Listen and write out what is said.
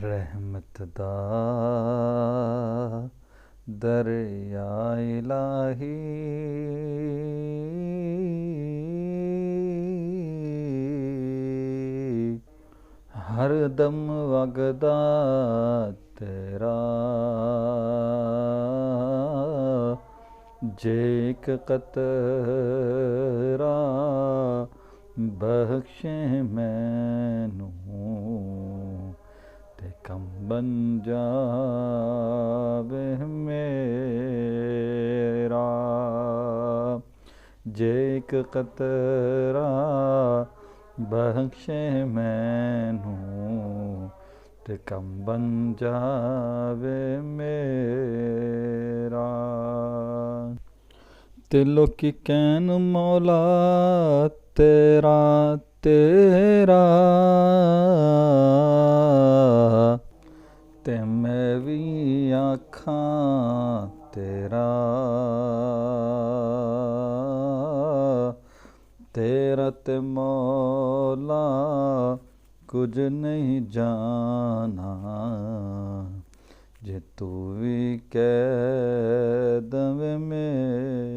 रहमत दा दरिया इलाही हर दम वगदा तेरा जे एक कतरा बख्शे मैनू ते कम बन जावे मेरा जे एक कतरा बख्शे मैनू ते कम बन जावे मेरा ते लोकी कैन मौला तेरा तेरा ते मैं भी आखां तेरा तेरा ते मौला कुछ नहीं जाना जे तू भी कह दवे मेरा